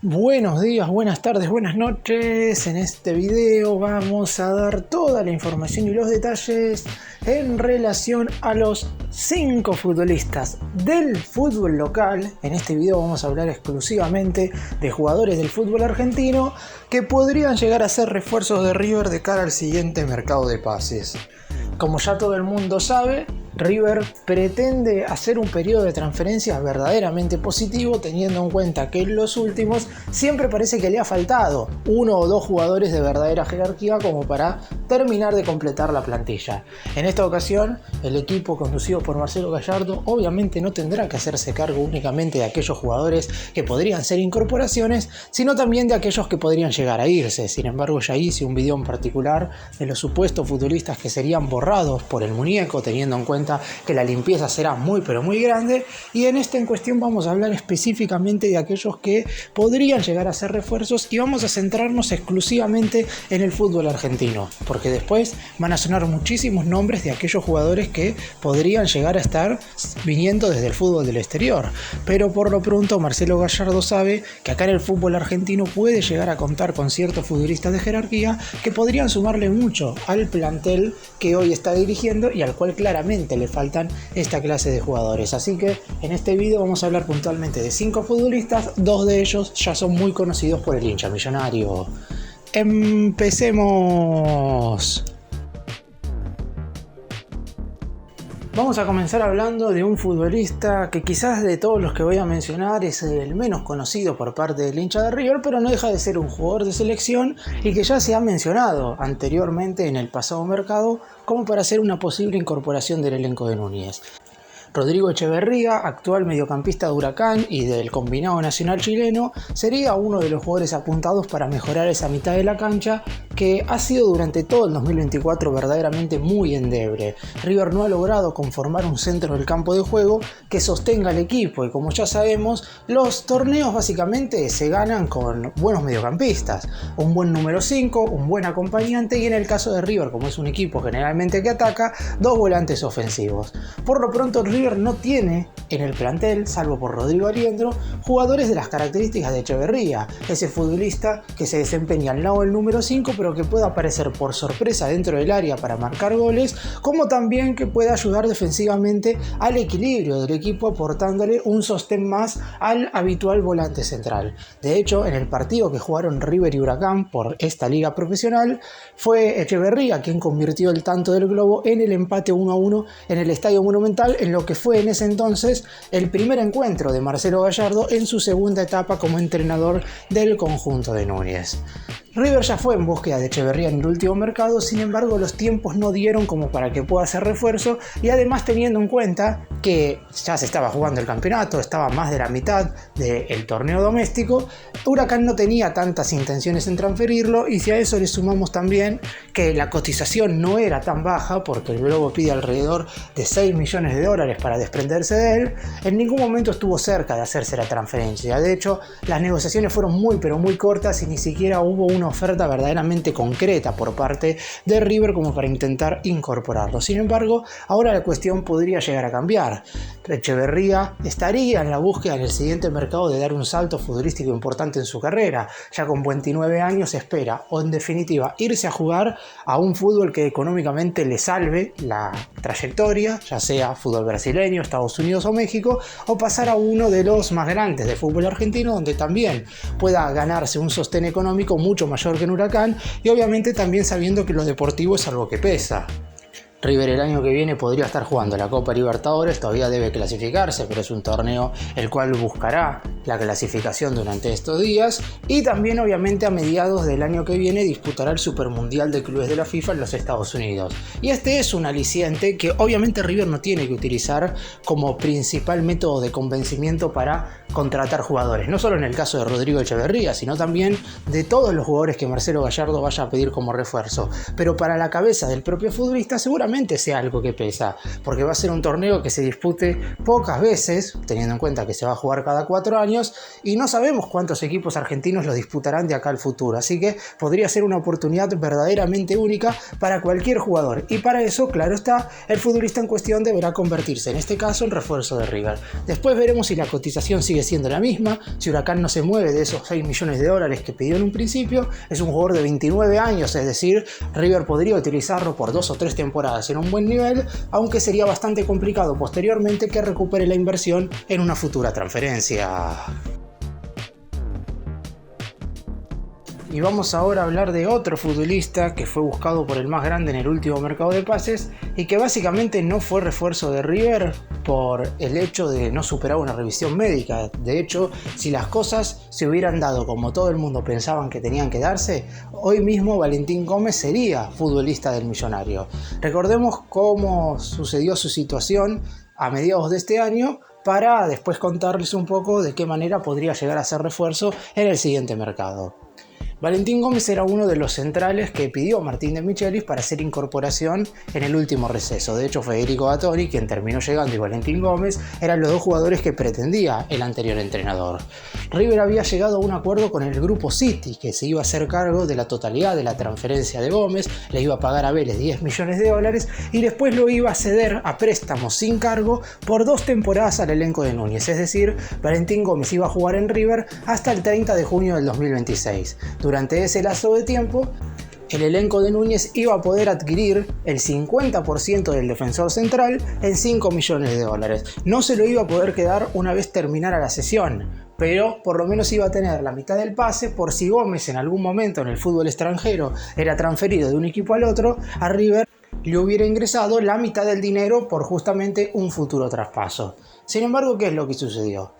Buenos días, buenas tardes, buenas noches. En este video vamos a dar toda la información y los detalles en relación a los 5 futbolistas del fútbol local. En este video vamos a hablar exclusivamente de jugadores del fútbol argentino que podrían llegar a ser refuerzos de River de cara al siguiente mercado de pases. Como ya todo el mundo sabe, River pretende hacer un periodo de transferencias verdaderamente positivo, teniendo en cuenta que en los últimos siempre parece que le ha faltado uno o dos jugadores de verdadera jerarquía como para terminar de completar la plantilla. En esta ocasión, el equipo conducido por Marcelo Gallardo obviamente no tendrá que hacerse cargo únicamente de aquellos jugadores que podrían ser incorporaciones, sino también de aquellos que podrían llegar a irse. Sin embargo, ya hice un video en particular de los supuestos futbolistas que serían borrados por el muñeco, teniendo en cuenta que la limpieza será muy grande, y en esta en cuestión vamos a hablar específicamente de aquellos que podrían llegar a ser refuerzos y vamos a centrarnos exclusivamente en el fútbol argentino, porque después van a sonar muchísimos nombres de aquellos jugadores que podrían llegar a estar viniendo desde el fútbol del exterior, pero por lo pronto Marcelo Gallardo sabe que acá en el fútbol argentino puede llegar a contar con ciertos futbolistas de jerarquía que podrían sumarle mucho al plantel que hoy está dirigiendo y al cual claramente le faltan esta clase de jugadores. Así que en este video vamos a hablar puntualmente de 5 futbolistas, 2 de ellos ya son muy conocidos por el hincha millonario. ¡Empecemos! Vamos a comenzar hablando de un futbolista que quizás de todos los que voy a mencionar es el menos conocido por parte del hincha de River, pero no deja de ser un jugador de selección y que ya se ha mencionado anteriormente en el pasado mercado como para ser una posible incorporación del elenco de Núñez. Rodrigo Echeverría, actual mediocampista de Huracán y del combinado nacional chileno, sería uno de los jugadores apuntados para mejorar esa mitad de la cancha que ha sido durante todo el 2024 verdaderamente muy endeble. River no ha logrado conformar un centro del campo de juego que sostenga al equipo y, como ya sabemos, los torneos básicamente se ganan con buenos mediocampistas, un buen número 5, un buen acompañante y, en el caso de River, como es un equipo generalmente que ataca, 2 volantes ofensivos. Por lo pronto River no tiene en el plantel, salvo por Rodrigo Aliendro, jugadores de las características de Echeverría, ese futbolista que se desempeña al lado del número 5 pero que puede aparecer por sorpresa dentro del área para marcar goles, como también que puede ayudar defensivamente al equilibrio del equipo, aportándole un sostén más al habitual volante central. De hecho, en el partido que jugaron River y Huracán por esta liga profesional, fue Echeverría quien convirtió el tanto del globo en el empate 1-1 en el Estadio Monumental, en lo que fue en ese entonces el primer encuentro de Marcelo Gallardo en su segunda etapa como entrenador del conjunto de Núñez. River ya fue en búsqueda de Echeverría en el último mercado, sin embargo los tiempos no dieron como para que pueda hacer refuerzo, y además teniendo en cuenta que ya se estaba jugando el campeonato, estaba más de la mitad del torneo doméstico, Huracán no tenía tantas intenciones en transferirlo, y si a eso le sumamos también que la cotización no era tan baja, porque el Globo pide alrededor de $6 millones para desprenderse de él, en ningún momento estuvo cerca de hacerse la transferencia. De hecho, las negociaciones fueron muy cortas y ni siquiera hubo una oferta verdaderamente concreta por parte de River como para intentar incorporarlo. Sin embargo, ahora la cuestión podría llegar a cambiar. Echeverría estaría en la búsqueda en el siguiente mercado de dar un salto futbolístico importante en su carrera. Ya con 29 años espera, o en definitiva, irse a jugar a un fútbol que económicamente le salve la trayectoria, ya sea fútbol brasileño, Estados Unidos o México, o pasar a uno de los más grandes de fútbol argentino, donde también pueda ganarse un sostén económico mucho mayor que en Huracán, y obviamente también sabiendo que lo deportivo es algo que pesa. River el año que viene podría estar jugando la Copa Libertadores, todavía debe clasificarse, pero es un torneo el cual buscará la clasificación durante estos días, y también obviamente a mediados del año que viene disputará el Supermundial de Clubes de la FIFA en los Estados Unidos. Y este es un aliciente que obviamente River no tiene que utilizar como principal método de convencimiento para contratar jugadores, no solo en el caso de Rodrigo Echeverría, sino también de todos los jugadores que Marcelo Gallardo vaya a pedir como refuerzo. Pero para la cabeza del propio futbolista seguramente seguramente sea algo que pesa, porque va a ser un torneo que se dispute pocas veces, teniendo en cuenta que se va a jugar cada 4 años, y no sabemos cuántos equipos argentinos lo disputarán de acá al futuro, así que podría ser una oportunidad verdaderamente única para cualquier jugador, y para eso, claro está, el futbolista en cuestión deberá convertirse, en este caso, en refuerzo de River. Después veremos si la cotización sigue siendo la misma, si Huracán no se mueve de esos 6 millones de dólares que pidió en un principio. Es un jugador de 29 años, es decir, River podría utilizarlo por 2 o 3 temporadas en un buen nivel, aunque sería bastante complicado posteriormente que recupere la inversión en una futura transferencia. Y vamos ahora a hablar de otro futbolista que fue buscado por el más grande en el último mercado de pases y que básicamente no fue refuerzo de River por el hecho de no superar una revisión médica. De hecho, si las cosas se hubieran dado como todo el mundo pensaban que tenían que darse, hoy mismo Valentín Gómez sería futbolista del Millonario. Recordemos cómo sucedió su situación a mediados de este año, para después contarles un poco de qué manera podría llegar a ser refuerzo en el siguiente mercado. Valentín Gómez era uno de los centrales que pidió Martín de Michelis para hacer incorporación en el último receso. De hecho, Federico Gattoni, quien terminó llegando, y Valentín Gómez eran los dos jugadores que pretendía el anterior entrenador. River había llegado a un acuerdo con el grupo City, que se iba a hacer cargo de la totalidad de la transferencia de Gómez, le iba a pagar a Vélez 10 millones de dólares y después lo iba a ceder a préstamo sin cargo por 2 temporadas al elenco de Núñez. Es decir, Valentín Gómez iba a jugar en River hasta el 30 de junio del 2026. Durante ese lazo de tiempo, el elenco de Núñez iba a poder adquirir el 50% del defensor central en 5 millones de dólares. No se lo iba a poder quedar una vez terminara la sesión, pero por lo menos iba a tener la mitad del pase por si Gómez en algún momento en el fútbol extranjero era transferido de un equipo al otro, a River le hubiera ingresado la mitad del dinero por justamente un futuro traspaso. Sin embargo, ¿qué es lo que sucedió?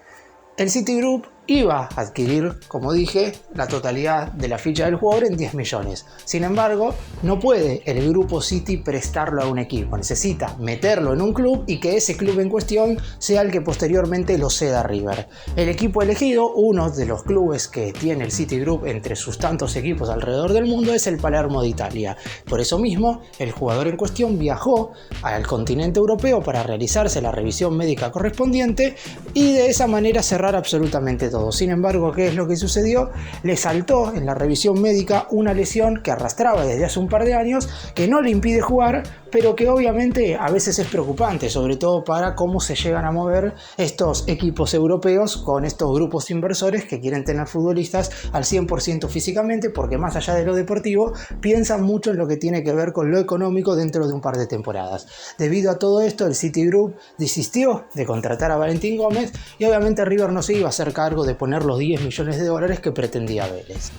El Citigroup iba a adquirir, como dije, la totalidad de la ficha del jugador en 10 millones. Sin embargo, no puede el grupo City prestarlo a un equipo. Necesita meterlo en un club y que ese club en cuestión sea el que posteriormente lo ceda a River. El equipo elegido, uno de los clubes que tiene el Citigroup entre sus tantos equipos alrededor del mundo, es el Palermo de Italia. Por eso mismo, el jugador en cuestión viajó al continente europeo para realizarse la revisión médica correspondiente y de esa manera cerrar absolutamente todo. Sin embargo, ¿qué es lo que sucedió? Le saltó en la revisión médica una lesión que arrastraba desde hace un par de años, que no le impide jugar, pero que obviamente a veces es preocupante, sobre todo para cómo se llegan a mover estos equipos europeos con estos grupos inversores que quieren tener futbolistas al 100% físicamente, porque más allá de lo deportivo, piensan mucho en lo que tiene que ver con lo económico dentro de un par de temporadas. Debido a todo esto, el Citigroup desistió de contratar a Valentín Gómez y obviamente River no se iba a hacer cargo de poner los 10 millones de dólares que pretendía Vélez.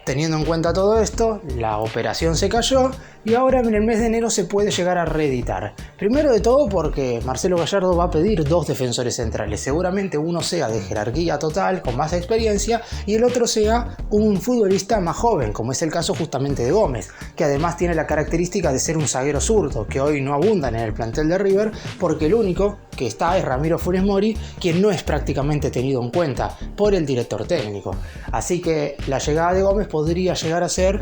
Teniendo en cuenta todo esto, la operación se cayó y ahora en el mes de enero se puede llegar a reeditar. Primero de todo porque Marcelo Gallardo va a pedir 2 defensores centrales. Seguramente uno sea de jerarquía total, con más experiencia, y el otro sea un futbolista más joven, como es el caso justamente de Gómez, que además tiene la característica de ser un zaguero zurdo, que hoy no abundan en el plantel de River, porque el único que está es Ramiro Funes Mori, quien no es prácticamente tenido en cuenta por el director técnico. Así que la llegada de Gómez podría llegar a ser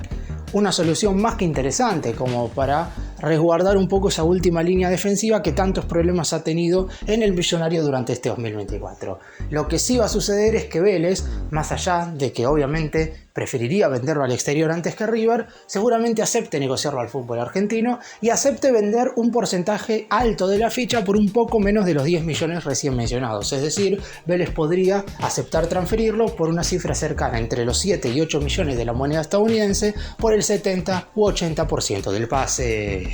una solución más que interesante como para resguardar un poco esa última línea defensiva que tantos problemas ha tenido en el Millonario durante este 2024. Lo que sí va a suceder es que Vélez, más allá de que obviamente preferiría venderlo al exterior antes que River, seguramente acepte negociarlo al fútbol argentino y acepte vender un porcentaje alto de la ficha por un poco menos de los 10 millones recién mencionados. Es decir, Vélez podría aceptar transferirlo por una cifra cercana entre los 7 y 8 millones de la moneda estadounidense por el 70 u 80% del pase.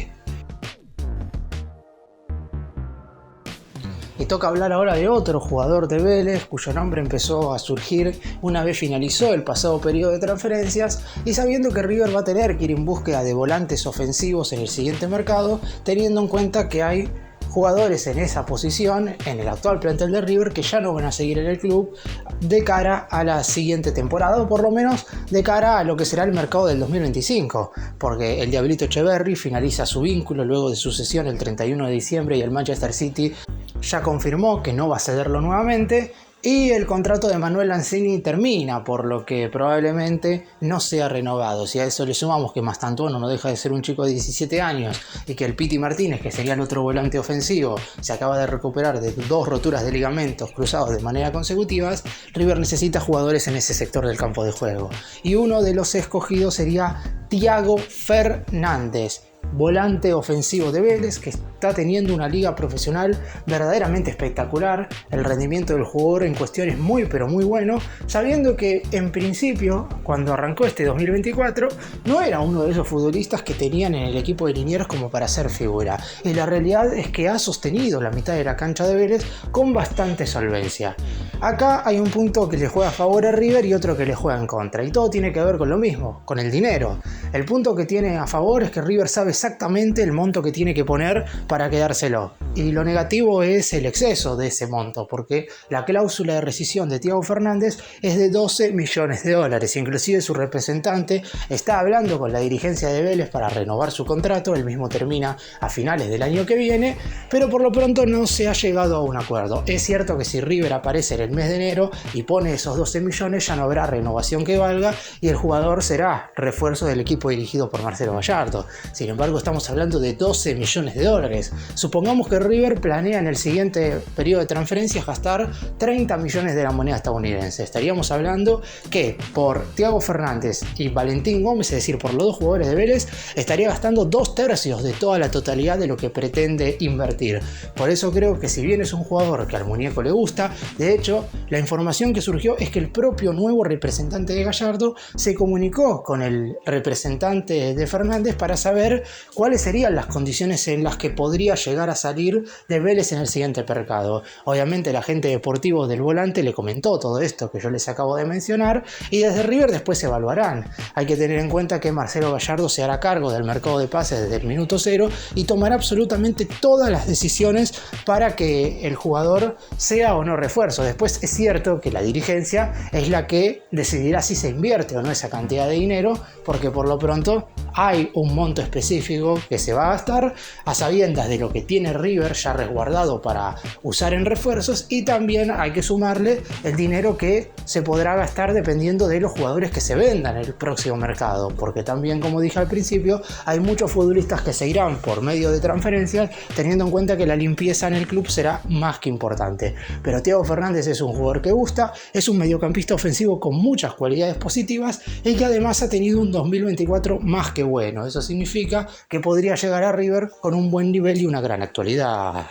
Y toca hablar ahora de otro jugador de Vélez, cuyo nombre empezó a surgir una vez finalizó el pasado periodo de transferencias, y sabiendo que River va a tener que ir en búsqueda de volantes ofensivos en el siguiente mercado, teniendo en cuenta que hay jugadores en esa posición, en el actual plantel de River, que ya no van a seguir en el club de cara a la siguiente temporada, o por lo menos de cara a lo que será el mercado del 2025, porque el Diablito Echeverri finaliza su vínculo luego de su cesión el 31 de diciembre y el Manchester City ya confirmó que no va a cederlo nuevamente, Y el contrato de Manuel Lanzini termina, por lo que probablemente no sea renovado. Si a eso le sumamos que Mastantuono no deja de ser un chico de 17 años y que el Piti Martínez, que sería el otro volante ofensivo, se acaba de recuperar de 2 roturas de ligamentos cruzados de manera consecutivas, River necesita jugadores en ese sector del campo de juego. Y uno de los escogidos sería Thiago Fernández, volante ofensivo de Vélez, que está teniendo una liga profesional verdaderamente espectacular. El rendimiento del jugador en cuestión es muy pero muy bueno, sabiendo que en principio, cuando arrancó este 2024, no era uno de esos futbolistas que tenían en el equipo de Liniers como para ser figura, y la realidad es que ha sostenido la mitad de la cancha de Vélez con bastante solvencia. Acá hay un punto que le juega a favor a River y otro que le juega en contra, y todo tiene que ver con lo mismo, con el dinero. El punto que tiene a favor es que River sabe exactamente el monto que tiene que poner para quedárselo, y lo negativo es el exceso de ese monto, porque la cláusula de rescisión de Thiago Fernández es de 12 millones de dólares. Inclusive su representante está hablando con la dirigencia de Vélez para renovar su contrato. El mismo termina a finales del año que viene, pero por lo pronto no se ha llegado a un acuerdo. Es cierto que si River aparece en el mes de enero y pone esos 12 millones, ya no habrá renovación que valga y el jugador será refuerzo del equipo dirigido por Marcelo Gallardo. Sin embargo, estamos hablando de 12 millones de dólares. Supongamos que River planea en el siguiente periodo de transferencias gastar 30 millones de la moneda estadounidense. Estaríamos hablando que por Thiago Fernández y Valentín Gómez, es decir, por los dos jugadores de Vélez, estaría gastando 2/3 de toda la totalidad de lo que pretende invertir. Por eso creo que si bien es un jugador que al muñeco le gusta, de hecho, la información que surgió es que el propio nuevo representante de Gallardo se comunicó con el representante de Fernández para saber cuáles serían las condiciones en las que podría llegar a salir de Vélez en el siguiente mercado. Obviamente el agente deportivo del volante le comentó todo esto que yo les acabo de mencionar y desde River después se evaluarán. Hay que tener en cuenta que Marcelo Gallardo se hará cargo del mercado de pases desde el minuto cero y tomará absolutamente todas las decisiones para que el jugador sea o no refuerzo. Después es cierto que la dirigencia es la que decidirá si se invierte o no esa cantidad de dinero, porque por lo pronto hay un monto específico que se va a gastar a sabiendas de lo que tiene River ya resguardado para usar en refuerzos, y también hay que sumarle el dinero que se podrá gastar dependiendo de los jugadores que se vendan en el próximo mercado, porque también, como dije al principio, hay muchos futbolistas que se irán por medio de transferencias, teniendo en cuenta que la limpieza en el club será más que importante. Pero Thiago Fernández es un jugador que gusta, es un mediocampista ofensivo con muchas cualidades positivas y que además ha tenido un 2024 más que bueno. Eso significa que podría llegar a River con un buen nivel y una gran actualidad.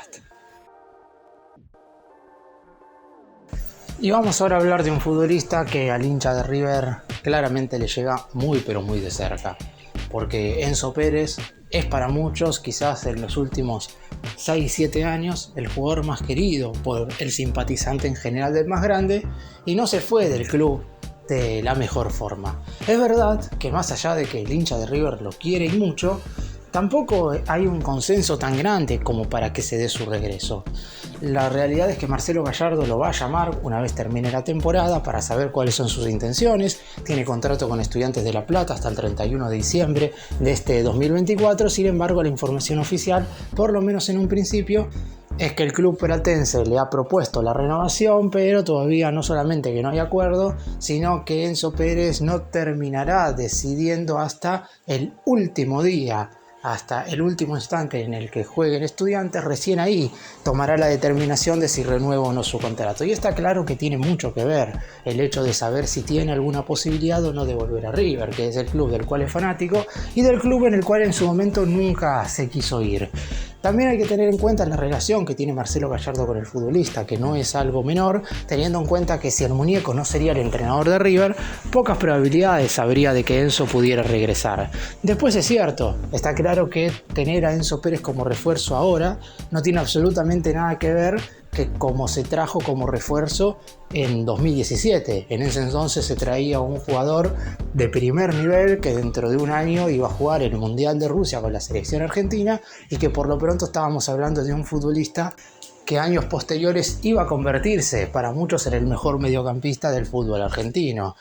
Y vamos ahora a hablar de un futbolista que al hincha de River claramente le llega muy pero muy de cerca, porque Enzo Pérez es para muchos, quizás en los últimos 6-7 años, el jugador más querido por el simpatizante en general del más grande, y no se fue del club de la mejor forma. Es verdad que más allá de que el hincha de River lo quiere y mucho, tampoco hay un consenso tan grande como para que se dé su regreso. La realidad es que Marcelo Gallardo lo va a llamar una vez termine la temporada para saber cuáles son sus intenciones. Tiene contrato con Estudiantes de La Plata hasta el 31 de diciembre de este 2024. Sin embargo, la información oficial, por lo menos en un principio, es que el club platense le ha propuesto la renovación, pero todavía no solamente que no hay acuerdo, sino que Enzo Pérez no terminará decidiendo hasta el último día, hasta el último instante en el que jueguen Estudiantes. Recién ahí tomará la determinación de si renueva o no su contrato. Y está claro que tiene mucho que ver el hecho de saber si tiene alguna posibilidad o no de volver a River, que es el club del cual es fanático y del club en el cual en su momento nunca se quiso ir. También hay que tener en cuenta la relación que tiene Marcelo Gallardo con el futbolista, que no es algo menor, teniendo en cuenta que si el muñeco no sería el entrenador de River, pocas probabilidades habría de que Enzo pudiera regresar. Después es cierto, está claro que tener a Enzo Pérez como refuerzo ahora no tiene absolutamente nada que ver que como se trajo como refuerzo en 2017. En ese entonces se traía un jugador de primer nivel que dentro de un año iba a jugar el Mundial de Rusia con la selección argentina, y que por lo pronto estábamos hablando de un futbolista que años posteriores iba a convertirse para muchos en el mejor mediocampista del fútbol argentino.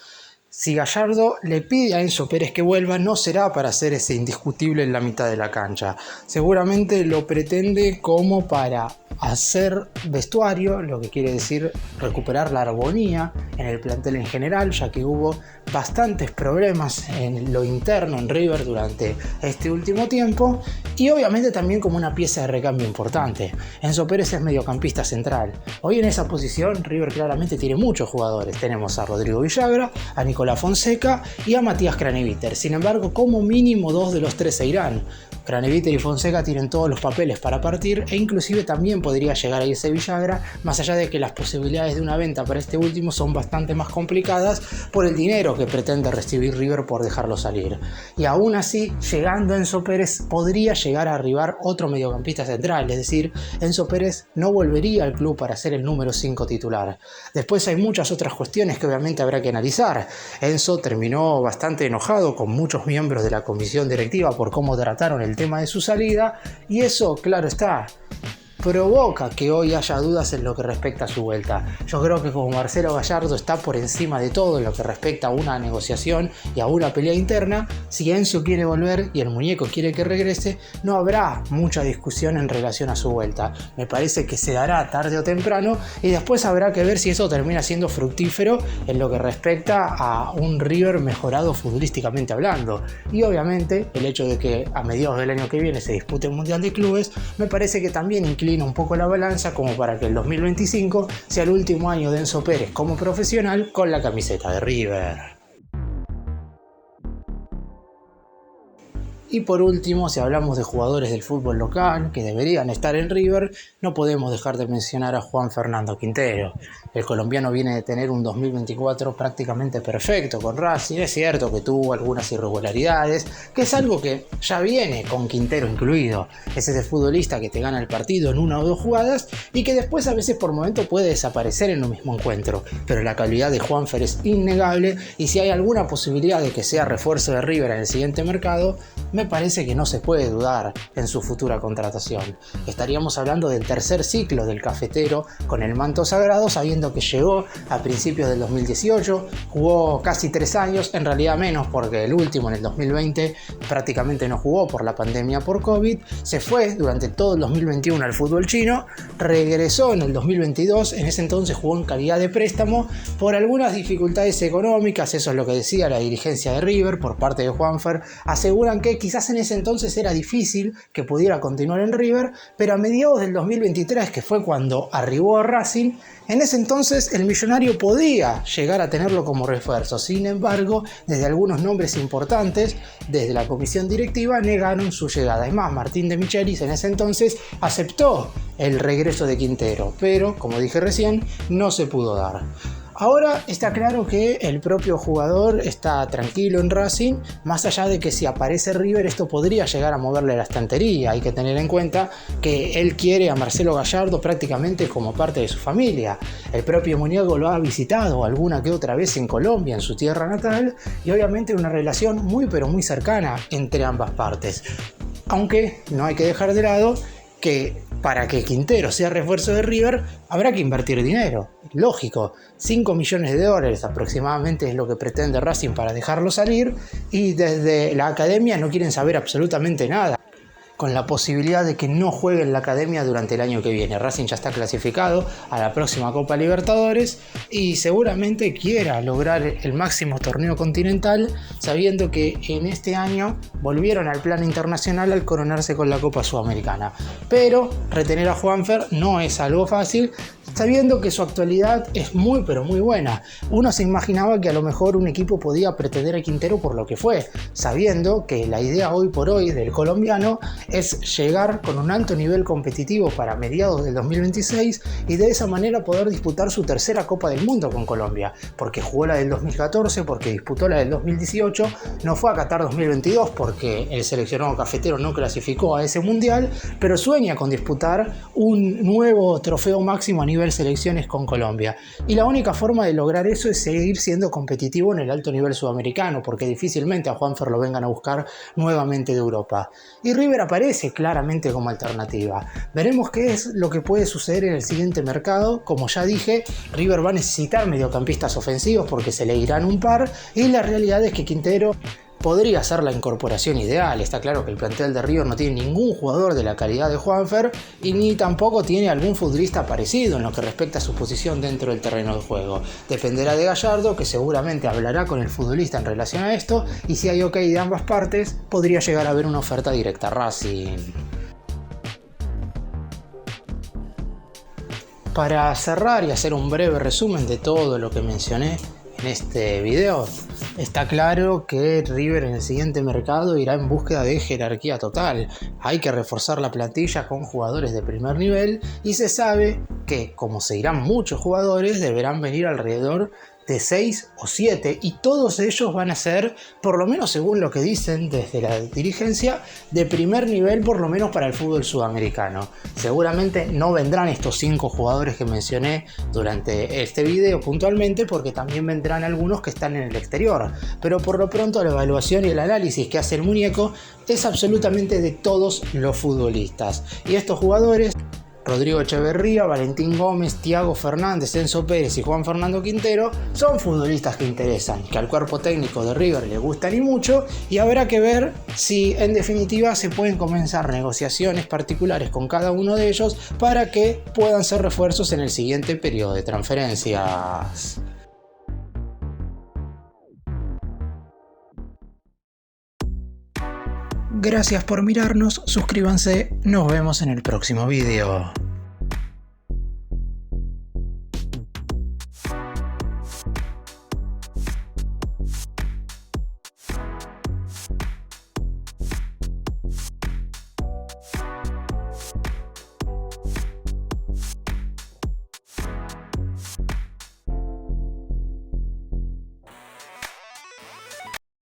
Si Gallardo le pide a Enzo Pérez que vuelva, no será para hacer ese indiscutible en la mitad de la cancha. Seguramente lo pretende como para hacer vestuario, lo que quiere decir recuperar la armonía en el plantel en general, ya que hubo bastantes problemas en lo interno en River durante este último tiempo, y obviamente también como una pieza de recambio importante. Enzo Pérez es mediocampista central. Hoy en esa posición River claramente tiene muchos jugadores. Tenemos a Rodrigo Villagra, a Nicolás Fonseca y a Matías Craneviter. Sin embargo, como mínimo 2 de los 3 se irán. Craneviter y Fonseca tienen todos los papeles para partir, e inclusive también podría llegar a irse Villagra, más allá de que las posibilidades de una venta para este último son bastante más complicadas por el dinero que pretende recibir River por dejarlo salir. Y aún así, llegando Enzo Pérez, podría llegar a arribar otro mediocampista central, es decir, Enzo Pérez no volvería al club para ser el número 5 titular. Después hay muchas otras cuestiones que obviamente habrá que analizar. Enzo terminó bastante enojado con muchos miembros de la comisión directiva por cómo trataron el tema de su salida, y eso, claro está, provoca que hoy haya dudas en lo que respecta a su vuelta. Yo creo que como Marcelo Gallardo está por encima de todo en lo que respecta a una negociación y a una pelea interna, si Enzo quiere volver y el muñeco quiere que regrese, no habrá mucha discusión en relación a su vuelta. Me parece que se dará tarde o temprano, y después habrá que ver si eso termina siendo fructífero en lo que respecta a un River mejorado futbolísticamente hablando. Y obviamente el hecho de que a mediados del año que viene se dispute el Mundial de Clubes me parece que también inclina un poco la balanza como para que el 2025 sea el último año de Enzo Pérez como profesional con la camiseta de River. Y por último, si hablamos de jugadores del fútbol local que deberían estar en River, no podemos dejar de mencionar a Juan Fernando Quintero. El colombiano viene de tener un 2024 prácticamente perfecto con Racing. Es cierto que tuvo algunas irregularidades, que es algo que ya viene con Quintero incluido. Es ese futbolista que te gana el partido en una o dos jugadas y que después a veces por momento puede desaparecer en un mismo encuentro. Pero la calidad de Juanfer es innegable, y si hay alguna posibilidad de que sea refuerzo de River en el siguiente mercado, me parece que no se puede dudar en su futura contratación. Estaríamos hablando del tercer ciclo del cafetero con el manto sagrado, sabiendo que llegó a principios del 2018, jugó casi 3 años, en realidad menos porque el último en el 2020 prácticamente no jugó por la pandemia por COVID, se fue durante todo el 2021 al fútbol chino, regresó en el 2022, en ese entonces jugó en calidad de préstamo por algunas dificultades económicas, eso es lo que decía la dirigencia de River por parte de Juanfer. Aseguran que quizás en ese entonces era difícil que pudiera continuar en River, pero a mediados del 2023, que fue cuando arribó a Racing, en ese entonces el millonario podía llegar a tenerlo como refuerzo. Sin embargo, desde algunos nombres importantes, desde la comisión directiva, negaron su llegada. Es más, Martín de Michelis en ese entonces aceptó el regreso de Quintero, pero, como dije recién, no se pudo dar. Ahora está claro que el propio jugador está tranquilo en Racing, más allá de que si aparece River esto podría llegar a moverle la estantería. Hay que tener en cuenta que él quiere a Marcelo Gallardo prácticamente como parte de su familia. El propio muñeco lo ha visitado alguna que otra vez en Colombia, en su tierra natal, y obviamente una relación muy pero muy cercana entre ambas partes. Aunque no hay que dejar de lado que para que Quintero sea refuerzo de River habrá que invertir dinero. Lógico, 5 millones de dólares aproximadamente es lo que pretende Racing para dejarlo salir, y desde la academia no quieren saber absolutamente nada, con la posibilidad de que no juegue en la academia durante el año que viene. Racing ya está clasificado a la próxima Copa Libertadores y seguramente quiera lograr el máximo torneo continental, sabiendo que en este año volvieron al plano internacional al coronarse con la Copa Sudamericana. Pero retener a Juanfer no es algo fácil, sabiendo que su actualidad es muy pero muy buena. Uno se imaginaba que a lo mejor un equipo podía pretender a Quintero por lo que fue, sabiendo que la idea hoy por hoy del colombiano es llegar con un alto nivel competitivo para mediados del 2026 y de esa manera poder disputar su tercera Copa del Mundo con Colombia, porque jugó la del 2014, porque disputó la del 2018, no fue a Qatar 2022 porque el seleccionado cafetero no clasificó a ese mundial, pero sueña con disputar un nuevo trofeo máximo a nivel selecciones con Colombia. Y la única forma de lograr eso es seguir siendo competitivo en el alto nivel sudamericano, porque difícilmente a Juanfer lo vengan a buscar nuevamente de Europa. Y River aparece claramente como alternativa. Veremos qué es lo que puede suceder en el siguiente mercado. Como ya dije, River va a necesitar mediocampistas ofensivos porque se le irán un par, y la realidad es que Quintero podría ser la incorporación ideal. Está claro que el plantel de River no tiene ningún jugador de la calidad de Juanfer y ni tampoco tiene algún futbolista parecido en lo que respecta a su posición dentro del terreno de juego. Dependerá de Gallardo, que seguramente hablará con el futbolista en relación a esto, y si hay ok de ambas partes, podría llegar a haber una oferta directa a Racing. Para cerrar y hacer un breve resumen de todo lo que mencioné en este video, está claro que River en el siguiente mercado irá en búsqueda de jerarquía total. Hay que reforzar la plantilla con jugadores de primer nivel y se sabe que, como se irán muchos jugadores, deberán venir alrededor de 6 o 7 y todos ellos van a ser, por lo menos según lo que dicen desde la dirigencia, de primer nivel, por lo menos para el fútbol sudamericano. Seguramente no vendrán estos 5 jugadores que mencioné durante este video puntualmente, porque también vendrán algunos que están en el exterior, pero por lo pronto la evaluación y el análisis que hace el muñeco es absolutamente de todos los futbolistas, y estos jugadores, Rodrigo Echeverría, Valentín Gómez, Thiago Fernández, Enzo Pérez y Juan Fernando Quintero, son futbolistas que interesan, que al cuerpo técnico de River le gustan y mucho, y habrá que ver si en definitiva se pueden comenzar negociaciones particulares con cada uno de ellos para que puedan ser refuerzos en el siguiente periodo de transferencias. Gracias por mirarnos, suscríbanse, nos vemos en el próximo video.